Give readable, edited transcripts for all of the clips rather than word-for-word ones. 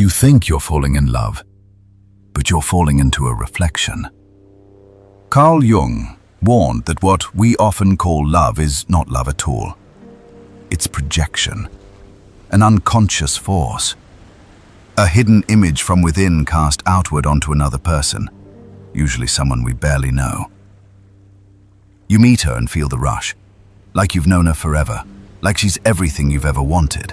You think you're falling in love, but you're falling into a reflection. Carl Jung warned that what we often call love is not love at all. It's projection, an unconscious force, a hidden image from within cast outward onto another person, usually someone we barely know. You meet her and feel the rush, like you've known her forever, like she's everything you've ever wanted.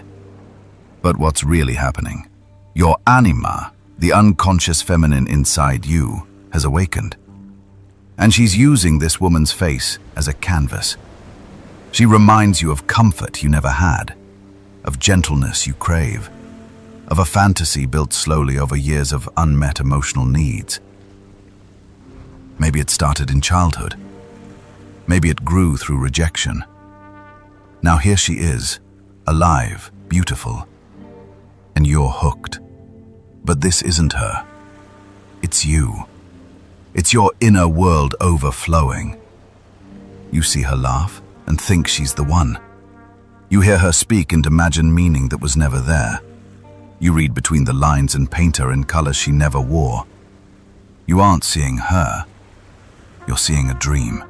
But what's really happening? Your anima, the unconscious feminine inside you, has awakened. And she's using this woman's face as a canvas. She reminds you of comfort you never had, of gentleness you crave, of a fantasy built slowly over years of unmet emotional needs. Maybe it started in childhood. Maybe it grew through rejection. Now here she is, alive, beautiful, and you're hooked. But this isn't her. It's you. It's your inner world overflowing. You see her laugh and think she's the one. You hear her speak and imagine meaning that was never there. You read between the lines and paint her in colors she never wore. You aren't seeing her. You're seeing a dream.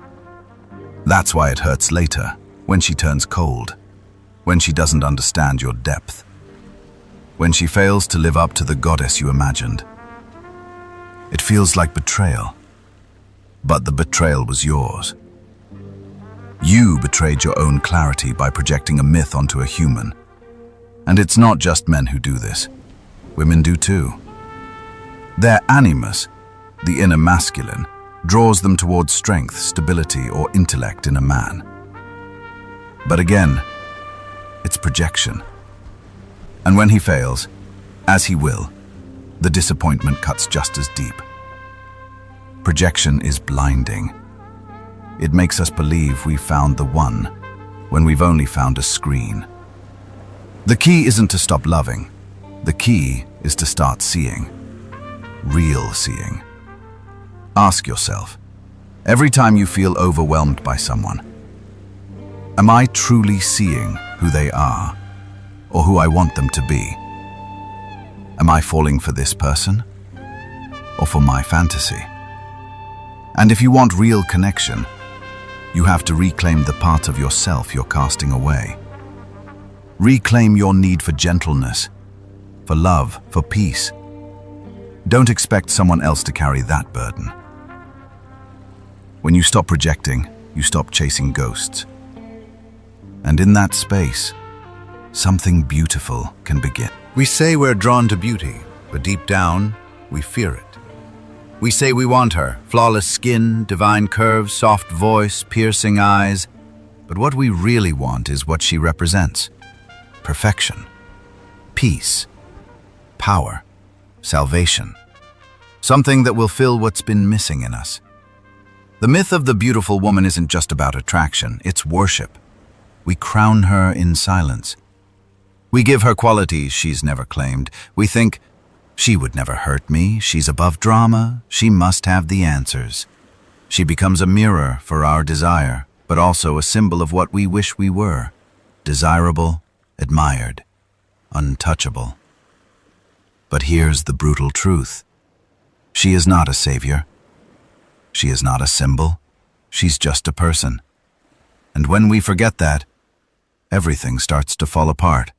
That's why it hurts later, when she turns cold, when she doesn't understand your depth, when she fails to live up to the goddess you imagined. It feels like betrayal, but the betrayal was yours. You betrayed your own clarity by projecting a myth onto a human. And it's not just men who do this. Women do too. Their animus, the inner masculine, draws them towards strength, stability, or intellect in a man. But again, it's projection. And when he fails, as he will, the disappointment cuts just as deep. Projection is blinding. It makes us believe we've found the one when we've only found a screen. The key isn't to stop loving. The key is to start seeing. Real seeing. Ask yourself, every time you feel overwhelmed by someone, am I truly seeing who they are or who I want them to be? Am I falling for this person or for my fantasy? And if you want real connection, you have to reclaim the part of yourself you're casting away. Reclaim your need for gentleness, for love, for peace. Don't expect someone else to carry that burden. When you stop projecting, you stop chasing ghosts. And in that space, something beautiful can begin. We say we're drawn to beauty, but deep down, we fear it. We say we want her, flawless skin, divine curves, soft voice, piercing eyes. But what we really want is what she represents. Perfection, peace, power, salvation. Something that will fill what's been missing in us. The myth of the beautiful woman isn't just about attraction, it's worship. We crown her in silence. We give her qualities she's never claimed. We think, she would never hurt me, she's above drama, she must have the answers. She becomes a mirror for our desire, but also a symbol of what we wish we were. Desirable, admired, untouchable. But here's the brutal truth. She is not a savior. She is not a symbol. She's just a person. And when we forget that, everything starts to fall apart.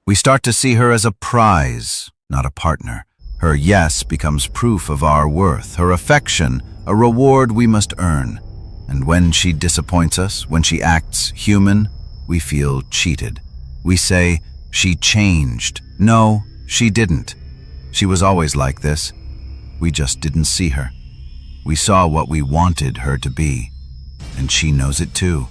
We start to see her as a prize, not a partner. Her yes becomes proof of our worth, her affection, a reward we must earn. And when she disappoints us, when she acts human, we feel cheated. We say, she changed. No, she didn't. She was always like this. We just didn't see her. We saw what we wanted her to be, and she knows it too.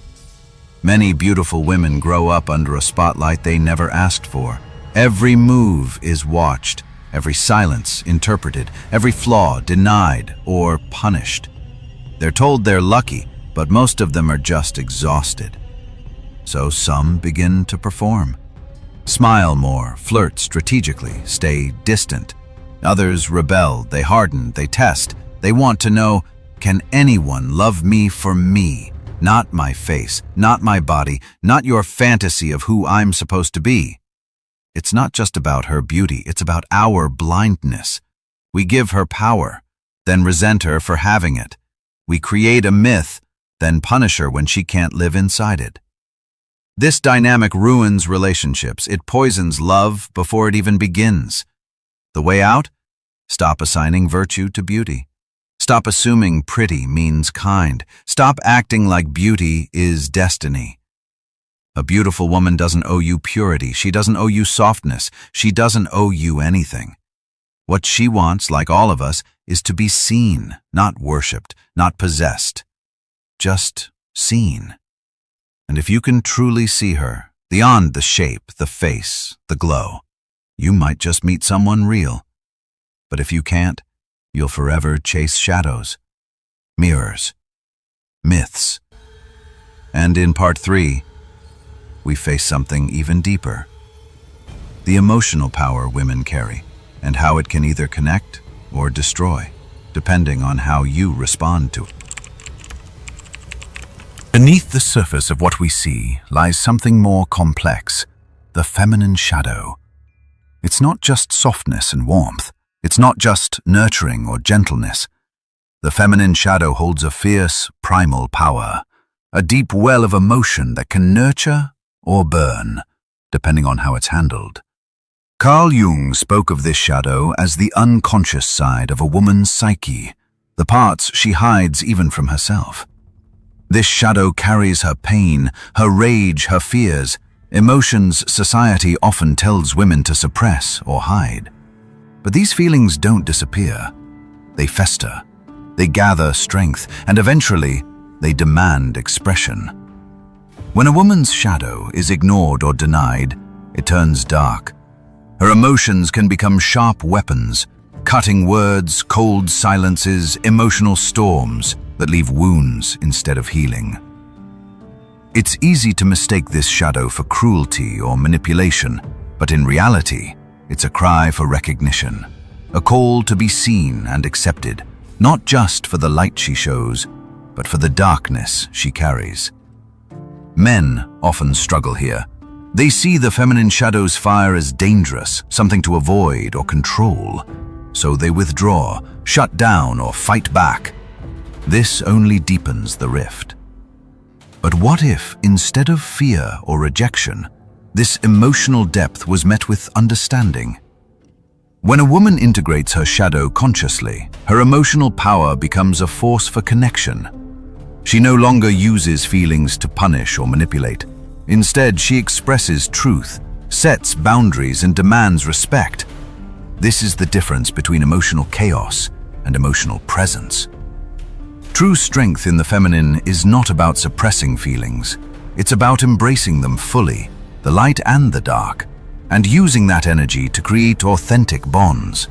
Many beautiful women grow up under a spotlight they never asked for. Every move is watched, every silence interpreted, every flaw denied or punished. They're told they're lucky, but most of them are just exhausted. So some begin to perform. Smile more, flirt strategically, stay distant. Others rebel, they harden, they test. They want to know, can anyone love me for me? Not my face, not my body, not your fantasy of who I'm supposed to be. It's not just about her beauty, it's about our blindness. We give her power, then resent her for having it. We create a myth, then punish her when she can't live inside it. This dynamic ruins relationships. It poisons love before it even begins. The way out? Stop assigning virtue to beauty. Stop assuming pretty means kind. Stop acting like beauty is destiny. A beautiful woman doesn't owe you purity. She doesn't owe you softness. She doesn't owe you anything. What she wants, like all of us, is to be seen, not worshipped, not possessed. Just seen. And if you can truly see her, beyond the shape, the face, the glow, you might just meet someone real. But if you can't, you'll forever chase shadows, mirrors, myths. And in part 3, we face something even deeper. The emotional power women carry, and how it can either connect or destroy, depending on how you respond to it. Beneath the surface of what we see lies something more complex, the feminine shadow. It's not just softness and warmth. It's not just nurturing or gentleness. The feminine shadow holds a fierce, primal power, a deep well of emotion that can nurture or burn, depending on how it's handled. Carl Jung spoke of this shadow as the unconscious side of a woman's psyche, the parts she hides even from herself. This shadow carries her pain, her rage, her fears, emotions society often tells women to suppress or hide. But these feelings don't disappear. They fester, they gather strength, and eventually they demand expression. When a woman's shadow is ignored or denied, it turns dark. Her emotions can become sharp weapons, cutting words, cold silences, emotional storms that leave wounds instead of healing. It's easy to mistake this shadow for cruelty or manipulation, but in reality, it's a cry for recognition, a call to be seen and accepted, not just for the light she shows, but for the darkness she carries. Men often struggle here. They see the feminine shadow's fire as dangerous, something to avoid or control, so they withdraw, shut down, or fight back. This only deepens the rift. But what if, instead of fear or rejection, this emotional depth was met with understanding? When a woman integrates her shadow consciously, her emotional power becomes a force for connection. She no longer uses feelings to punish or manipulate. Instead, she expresses truth, sets boundaries, and demands respect. This is the difference between emotional chaos and emotional presence. True strength in the feminine is not about suppressing feelings. It's about embracing them fully, the light and the dark, and using that energy to create authentic bonds.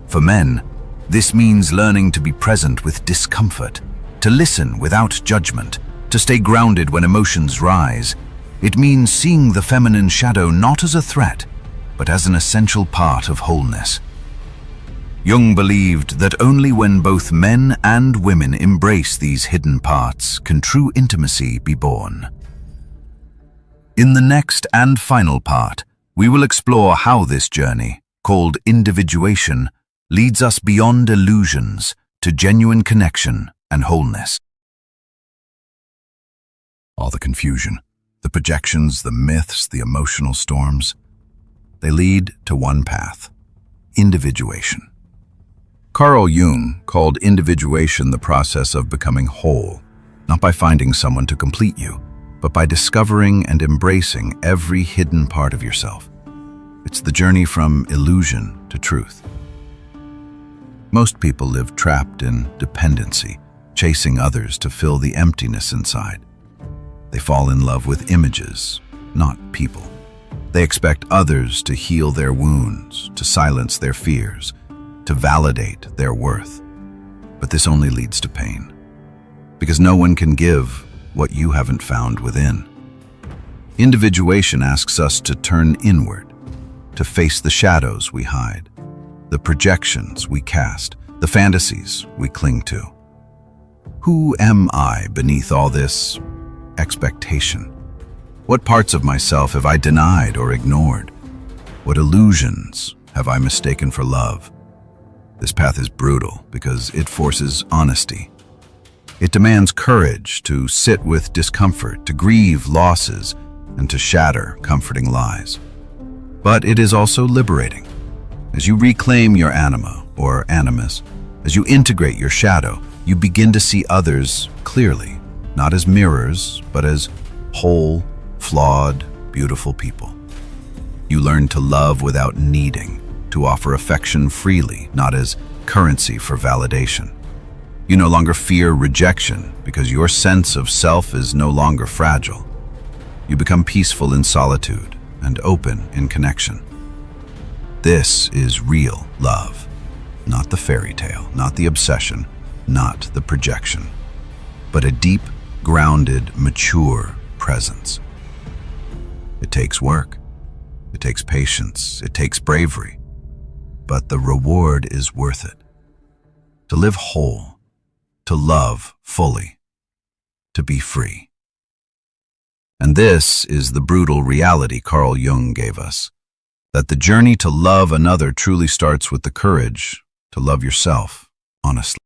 For men, this means learning to be present with discomfort, to listen without judgment, to stay grounded when emotions rise. It means seeing the feminine shadow not as a threat, but as an essential part of wholeness. Jung believed that only when both men and women embrace these hidden parts can true intimacy be born. In the next and final part, we will explore how this journey, called individuation, leads us beyond illusions to genuine connection and wholeness. All the confusion, the projections, the myths, the emotional storms, they lead to one path: individuation. Carl Jung called individuation the process of becoming whole, not by finding someone to complete you, but by discovering and embracing every hidden part of yourself. It's the journey from illusion to truth. Most people live trapped in dependency, chasing others to fill the emptiness inside. They fall in love with images, not people. They expect others to heal their wounds, to silence their fears, to validate their worth. But this only leads to pain, because no one can give what you haven't found within. Individuation asks us to turn inward, to face the shadows we hide, the projections we cast, the fantasies we cling to. Who am I beneath all this expectation? What parts of myself have I denied or ignored? What illusions have I mistaken for love? This path is brutal because it forces honesty. It demands courage to sit with discomfort, to grieve losses, and to shatter comforting lies. But it is also liberating. As you reclaim your anima or animus, as you integrate your shadow, you begin to see others clearly, not as mirrors, but as whole, flawed, beautiful people. You learn to love without needing, to offer affection freely, not as currency for validation. You no longer fear rejection because your sense of self is no longer fragile. You become peaceful in solitude and open in connection. This is real love, not the fairy tale, not the obsession, not the projection, but a deep, grounded, mature presence. It takes work, it takes patience, it takes bravery, but the reward is worth it. To live whole, to love fully, to be free. And this is the brutal reality Carl Jung gave us, that the journey to love another truly starts with the courage to love yourself honestly.